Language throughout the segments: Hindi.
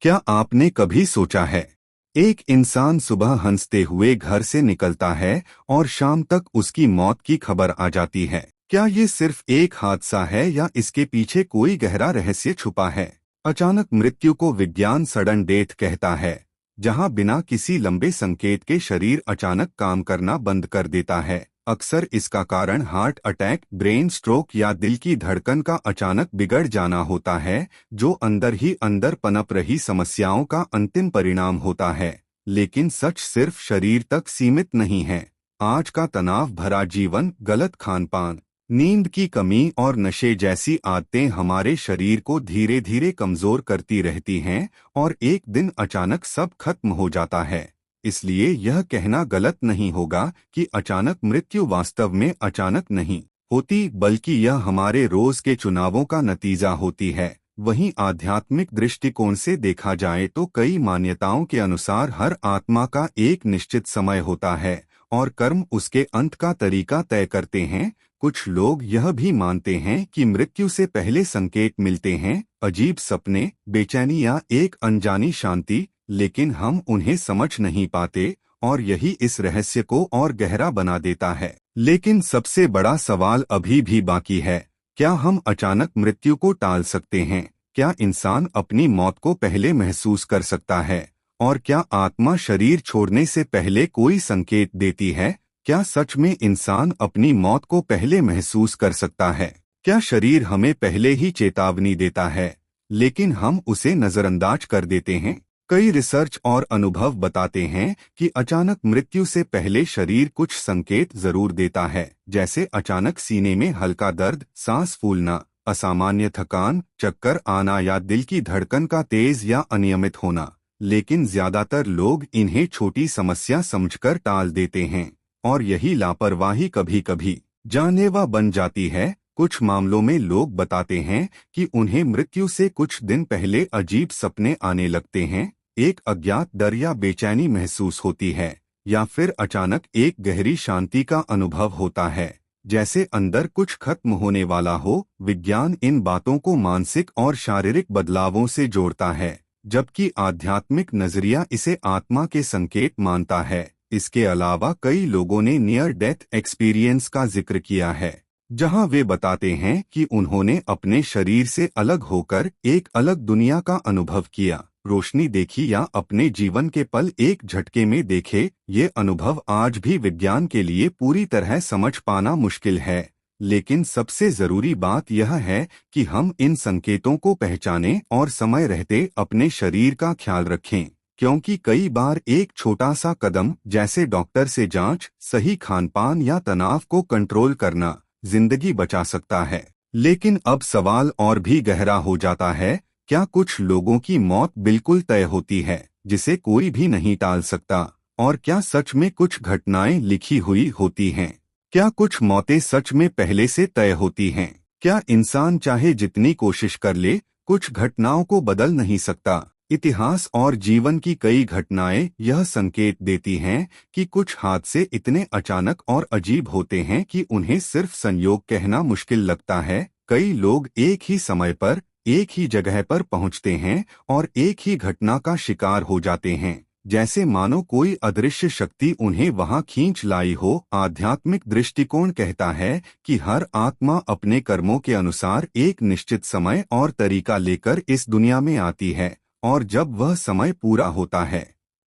क्या आपने कभी सोचा है, एक इंसान सुबह हंसते हुए घर से निकलता है और शाम तक उसकी मौत की खबर आ जाती है। क्या ये सिर्फ एक हादसा है या इसके पीछे कोई गहरा रहस्य छुपा है? अचानक मृत्यु को विज्ञान सडन डेथ कहता है, जहां बिना किसी लंबे संकेत के शरीर अचानक काम करना बंद कर देता है। अक्सर इसका कारण हार्ट अटैक, ब्रेन स्ट्रोक या दिल की धड़कन का अचानक बिगड़ जाना होता है, जो अंदर ही अंदर पनप रही समस्याओं का अंतिम परिणाम होता है। लेकिन सच सिर्फ शरीर तक सीमित नहीं है। आज का तनाव भरा जीवन, गलत खानपान, नींद की कमी और नशे जैसी आदतें हमारे शरीर को धीरे धीरे कमजोर करती रहती हैं और एक दिन अचानक सब खत्म हो जाता है। इसलिए यह कहना गलत नहीं होगा कि अचानक मृत्यु वास्तव में अचानक नहीं होती, बल्कि यह हमारे रोज के चुनावों का नतीजा होती है। वहीं आध्यात्मिक दृष्टिकोण से देखा जाए तो कई मान्यताओं के अनुसार हर आत्मा का एक निश्चित समय होता है और कर्म उसके अंत का तरीका तय करते हैं। कुछ लोग यह भी मानते हैं कि मृत्यु से पहले संकेत मिलते हैं, अजीब सपने, बेचैनी या एक अनजानी शांति, लेकिन हम उन्हें समझ नहीं पाते और यही इस रहस्य को और गहरा बना देता है। लेकिन सबसे बड़ा सवाल अभी भी बाकी है, क्या हम अचानक मृत्यु को टाल सकते हैं? क्या इंसान अपनी मौत को पहले महसूस कर सकता है? और क्या आत्मा शरीर छोड़ने से पहले कोई संकेत देती है? क्या सच में इंसान अपनी मौत को पहले महसूस कर सकता है? क्या शरीर हमें पहले ही चेतावनी देता है, लेकिन हम उसे नजरअंदाज कर देते हैं? कई रिसर्च और अनुभव बताते हैं कि अचानक मृत्यु से पहले शरीर कुछ संकेत जरूर देता है, जैसे अचानक सीने में हल्का दर्द, सांस फूलना, असामान्य थकान, चक्कर आना या दिल की धड़कन का तेज या अनियमित होना। लेकिन ज्यादातर लोग इन्हें छोटी समस्या समझकर टाल देते हैं और यही लापरवाही कभी कभी जानलेवा बन जाती है। कुछ मामलों में लोग बताते हैं कि उन्हें मृत्यु से कुछ दिन पहले अजीब सपने आने लगते हैं, एक अज्ञात डर या बेचैनी महसूस होती है, या फिर अचानक एक गहरी शांति का अनुभव होता है, जैसे अंदर कुछ खत्म होने वाला हो। विज्ञान इन बातों को मानसिक और शारीरिक बदलावों से जोड़ता है, जबकि आध्यात्मिक नजरिया इसे आत्मा के संकेत मानता है। इसके अलावा कई लोगों ने नियर डेथ एक्सपीरियंस का जिक्र किया है, जहां वे बताते हैं कि उन्होंने अपने शरीर से अलग होकर एक अलग दुनिया का अनुभव किया, रोशनी देखी या अपने जीवन के पल एक झटके में देखे। ये अनुभव आज भी विज्ञान के लिए पूरी तरह समझ पाना मुश्किल है। लेकिन सबसे जरूरी बात यह है कि हम इन संकेतों को पहचानें और समय रहते अपने शरीर का ख्याल रखें, क्योंकि कई बार एक छोटा सा कदम, जैसे डॉक्टर से जांच, सही खानपान या तनाव को कंट्रोल करना, जिंदगी बचा सकता है। लेकिन अब सवाल और भी गहरा हो जाता है, क्या कुछ लोगों की मौत बिल्कुल तय होती है, जिसे कोई भी नहीं टाल सकता? और क्या सच में कुछ घटनाएं लिखी हुई होती हैं? क्या कुछ मौतें सच में पहले से तय होती हैं? क्या इंसान चाहे जितनी कोशिश कर ले, कुछ घटनाओं को बदल नहीं सकता? इतिहास और जीवन की कई घटनाएं यह संकेत देती हैं कि कुछ हादसे इतने अचानक और अजीब होते हैं कि उन्हें सिर्फ संयोग कहना मुश्किल लगता है। कई लोग एक ही समय पर, एक ही जगह पर पहुंचते हैं और एक ही घटना का शिकार हो जाते हैं, जैसे मानो कोई अदृश्य शक्ति उन्हें वहां खींच लाई हो। आध्यात्मिक दृष्टिकोण कहता है कि हर आत्मा अपने कर्मों के अनुसार एक निश्चित समय और तरीका लेकर इस दुनिया में आती है, और जब वह समय पूरा होता है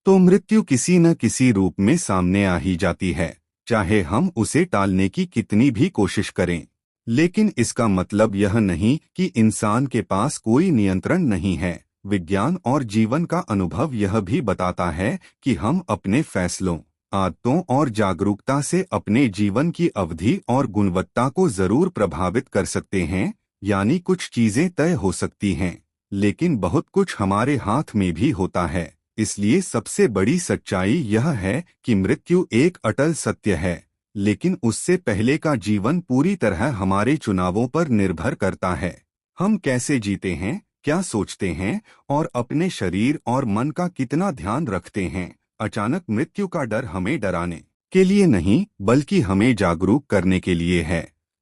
तो मृत्यु किसी न किसी रूप में सामने आ ही जाती है, चाहे हम उसे टालने की कितनी भी कोशिश करें। लेकिन इसका मतलब यह नहीं कि इंसान के पास कोई नियंत्रण नहीं है। विज्ञान और जीवन का अनुभव यह भी बताता है कि हम अपने फैसलों, आदतों और जागरूकता से अपने जीवन की अवधि और गुणवत्ता को जरूर प्रभावित कर सकते हैं। यानी कुछ चीजें तय हो सकती हैं, लेकिन बहुत कुछ हमारे हाथ में भी होता है। इसलिए सबसे बड़ी सच्चाई यह है कि मृत्यु एक अटल सत्य है, लेकिन उससे पहले का जीवन पूरी तरह हमारे चुनावों पर निर्भर करता है। हम कैसे जीते हैं, क्या सोचते हैं और अपने शरीर और मन का कितना ध्यान रखते हैं। अचानक मृत्यु का डर हमें डराने के लिए नहीं, बल्कि हमें जागरूक करने के लिए है,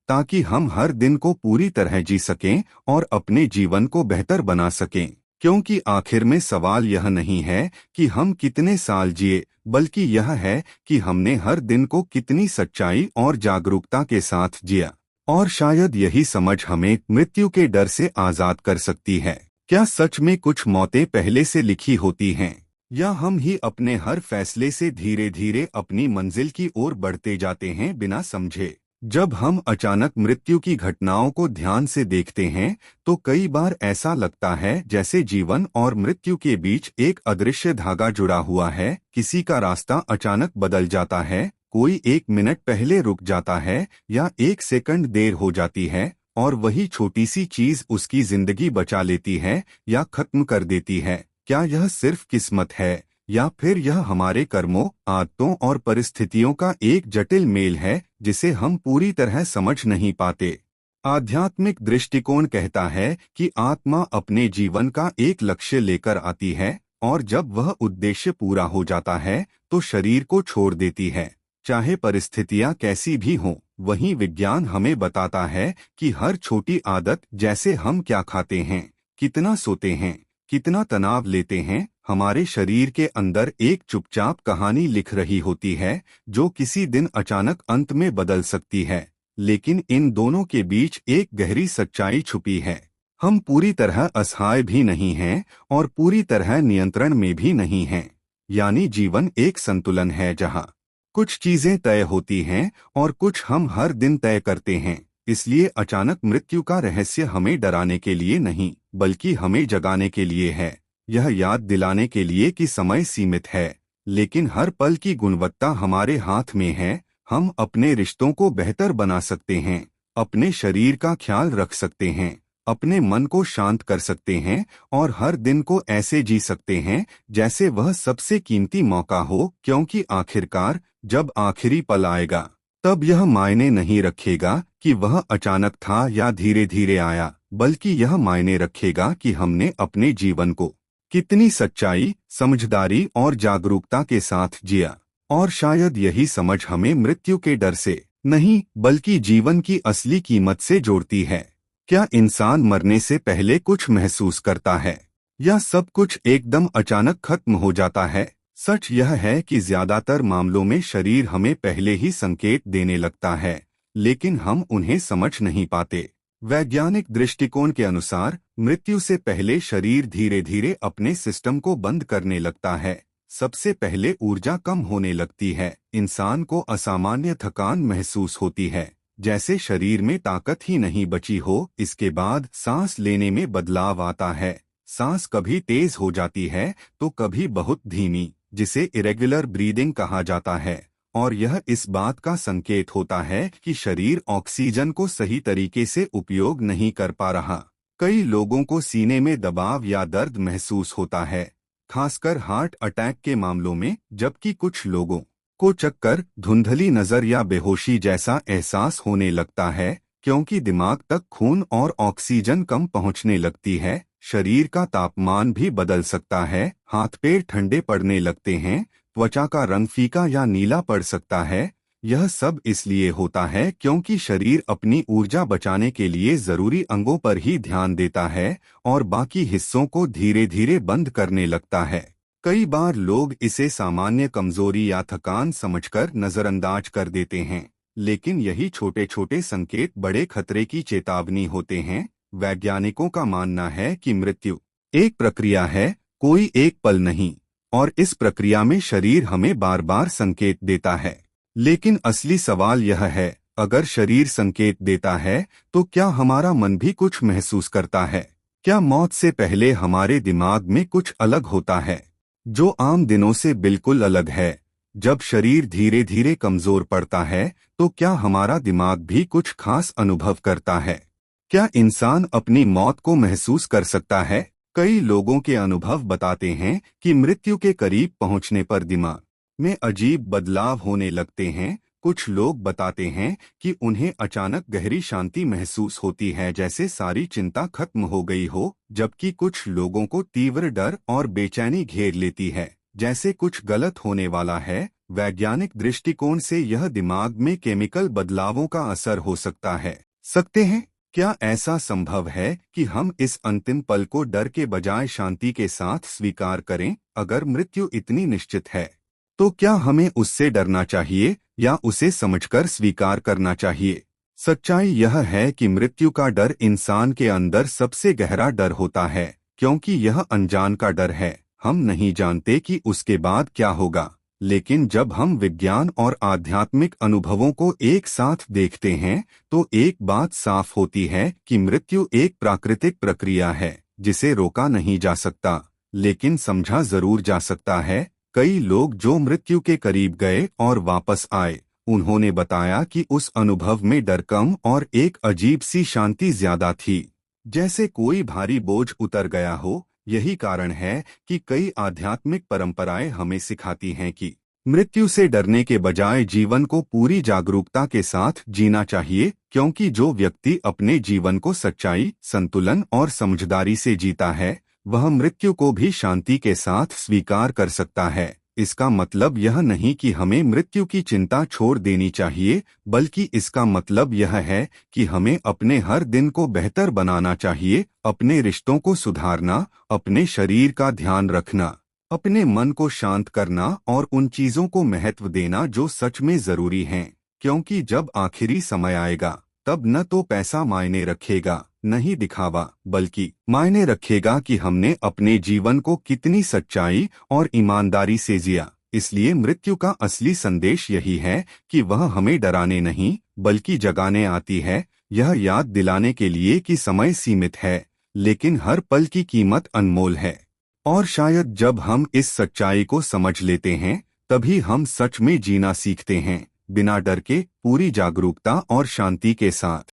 ताकि हम हर दिन को पूरी तरह जी सकें और अपने जीवन को बेहतर बना सकें। क्योंकि आखिर में सवाल यह नहीं है कि हम कितने साल जिए, बल्कि यह है कि हमने हर दिन को कितनी सच्चाई और जागरूकता के साथ जिया। और शायद यही समझ हमें मृत्यु के डर से आजाद कर सकती है। क्या सच में कुछ मौतें पहले से लिखी होती हैं, या हम ही अपने हर फैसले से धीरे धीरे अपनी मंजिल की ओर बढ़ते जाते हैं बिना समझे? जब हम अचानक मृत्यु की घटनाओं को ध्यान से देखते हैं तो कई बार ऐसा लगता है जैसे जीवन और मृत्यु के बीच एक अदृश्य धागा जुड़ा हुआ है। किसी का रास्ता अचानक बदल जाता है, कोई एक मिनट पहले रुक जाता है या एक सेकंड देर हो जाती है, और वही छोटी सी चीज उसकी जिंदगी बचा लेती है या खत्म कर देती है। क्या यह सिर्फ किस्मत है, या फिर यह हमारे कर्मों, आदतों और परिस्थितियों का एक जटिल मेल है जिसे हम पूरी तरह समझ नहीं पाते? आध्यात्मिक दृष्टिकोण कहता है कि आत्मा अपने जीवन का एक लक्ष्य लेकर आती है, और जब वह उद्देश्य पूरा हो जाता है तो शरीर को छोड़ देती है, चाहे परिस्थितियां कैसी भी हों। वहीं विज्ञान हमें बताता है कि हर छोटी आदत, जैसे हम क्या खाते हैं, कितना सोते हैं, कितना तनाव लेते हैं, हमारे शरीर के अंदर एक चुपचाप कहानी लिख रही होती है जो किसी दिन अचानक अंत में बदल सकती है। लेकिन इन दोनों के बीच एक गहरी सच्चाई छुपी है। हम पूरी तरह असहाय भी नहीं हैं और पूरी तरह नियंत्रण में भी नहीं हैं। यानी जीवन एक संतुलन है जहाँ कुछ चीजें तय होती हैं और कुछ हम हर दिन तय करते हैं। इसलिए अचानक मृत्यु का रहस्य हमें डराने के लिए नहीं, बल्कि हमें जगाने के लिए है। यह याद दिलाने के लिए कि समय सीमित है, लेकिन हर पल की गुणवत्ता हमारे हाथ में है। हम अपने रिश्तों को बेहतर बना सकते हैं, अपने शरीर का ख्याल रख सकते हैं, अपने मन को शांत कर सकते हैं, और हर दिन को ऐसे जी सकते हैं जैसे वह सबसे कीमती मौका हो। क्योंकि आखिरकार जब आखिरी पल आएगा तब यह मायने नहीं रखेगा कि वह अचानक था या धीरे धीरे आया, बल्कि यह मायने रखेगा कि हमने अपने जीवन को कितनी सच्चाई, समझदारी और जागरूकता के साथ जिया। और शायद यही समझ हमें मृत्यु के डर से नहीं, बल्कि जीवन की असली कीमत से जोड़ती है। क्या इंसान मरने से पहले कुछ महसूस करता है, या सब कुछ एकदम अचानक खत्म हो जाता है? सच यह है कि ज्यादातर मामलों में शरीर हमें पहले ही संकेत देने लगता है, लेकिन हम उन्हें समझ नहीं पाते। वैज्ञानिक दृष्टिकोण के अनुसार मृत्यु से पहले शरीर धीरे धीरे अपने सिस्टम को बंद करने लगता है। सबसे पहले ऊर्जा कम होने लगती है, इंसान को असामान्य थकान महसूस होती है, जैसे शरीर में ताकत ही नहीं बची हो। इसके बाद सांस लेने में बदलाव आता है, सांस कभी तेज हो जाती है तो कभी बहुत धीमी, जिसे इरेगुलर ब्रीदिंग कहा जाता है, और यह इस बात का संकेत होता है कि शरीर ऑक्सीजन को सही तरीके से उपयोग नहीं कर पा रहा। कई लोगों को सीने में दबाव या दर्द महसूस होता है, खासकर हार्ट अटैक के मामलों में, जबकि कुछ लोगों को चक्कर, धुंधली नजर या बेहोशी जैसा एहसास होने लगता है, क्योंकि दिमाग तक खून और ऑक्सीजन कम पहुंचने लगती है। शरीर का तापमान भी बदल सकता है, हाथ पैर ठंडे पड़ने लगते हैं, त्वचा का रंग फीका या नीला पड़ सकता है। यह सब इसलिए होता है क्योंकि शरीर अपनी ऊर्जा बचाने के लिए जरूरी अंगों पर ही ध्यान देता है और बाकी हिस्सों को धीरे धीरे बंद करने लगता है। कई बार लोग इसे सामान्य कमजोरी या थकान समझकर नजरअंदाज कर देते हैं, लेकिन यही छोटे छोटे संकेत बड़े खतरे की चेतावनी होते हैं। वैज्ञानिकों का मानना है कि मृत्यु एक प्रक्रिया है, कोई एक पल नहीं, और इस प्रक्रिया में शरीर हमें बार बार संकेत देता है। लेकिन असली सवाल यह है, अगर शरीर संकेत देता है तो क्या हमारा मन भी कुछ महसूस करता है? क्या मौत से पहले हमारे दिमाग में कुछ अलग होता है, जो आम दिनों से बिल्कुल अलग है? जब शरीर धीरे धीरे कमजोर पड़ता है तो क्या हमारा दिमाग भी कुछ खास अनुभव करता है? क्या इंसान अपनी मौत को महसूस कर सकता है? कई लोगों के अनुभव बताते हैं कि मृत्यु के करीब पहुंचने पर दिमाग में अजीब बदलाव होने लगते हैं। कुछ लोग बताते हैं कि उन्हें अचानक गहरी शांति महसूस होती है, जैसे सारी चिंता खत्म हो गई हो, जबकि कुछ लोगों को तीव्र डर और बेचैनी घेर लेती है, जैसे कुछ गलत होने वाला है। वैज्ञानिक दृष्टिकोण से यह दिमाग में केमिकल बदलावों का असर हो सकते हैं। क्या ऐसा संभव है कि हम इस अंतिम पल को डर के बजाय शांति के साथ स्वीकार करें? अगर मृत्यु इतनी निश्चित है, तो क्या हमें उससे डरना चाहिए या उसे समझकर स्वीकार करना चाहिए? सच्चाई यह है कि मृत्यु का डर इंसान के अंदर सबसे गहरा डर होता है, क्योंकि यह अनजान का डर है। हम नहीं जानते कि उसके बाद क्या होगा। लेकिन जब हम विज्ञान और आध्यात्मिक अनुभवों को एक साथ देखते हैं, तो एक बात साफ होती है कि मृत्यु एक प्राकृतिक प्रक्रिया है जिसे रोका नहीं जा सकता, लेकिन समझा जरूर जा सकता है। कई लोग जो मृत्यु के करीब गए और वापस आए, उन्होंने बताया कि उस अनुभव में डर कम और एक अजीब सी शांति ज्यादा थी, जैसे कोई भारी बोझ उतर गया हो। यही कारण है कि कई आध्यात्मिक परंपराएं हमें सिखाती हैं कि मृत्यु से डरने के बजाय जीवन को पूरी जागरूकता के साथ जीना चाहिए, क्योंकि जो व्यक्ति अपने जीवन को सच्चाई, संतुलन और समझदारी से जीता है, वह मृत्यु को भी शांति के साथ स्वीकार कर सकता है। इसका मतलब यह नहीं कि हमें मृत्यु की चिंता छोड़ देनी चाहिए, बल्कि इसका मतलब यह है कि हमें अपने हर दिन को बेहतर बनाना चाहिए, अपने रिश्तों को सुधारना, अपने शरीर का ध्यान रखना, अपने मन को शांत करना और उन चीजों को महत्व देना जो सच में जरूरी हैं। क्योंकि जब आखिरी समय आएगा, तब न तो पैसा मायने रखेगा, नहीं दिखावा, बल्कि मायने रखेगा कि हमने अपने जीवन को कितनी सच्चाई और ईमानदारी से जिया। इसलिए मृत्यु का असली संदेश यही है कि वह हमें डराने नहीं, बल्कि जगाने आती है, यह याद दिलाने के लिए कि समय सीमित है, लेकिन हर पल की कीमत अनमोल है। और शायद जब हम इस सच्चाई को समझ लेते हैं, तभी हम सच में जीना सीखते हैं, बिना डर के, पूरी जागरूकता और शांति के साथ।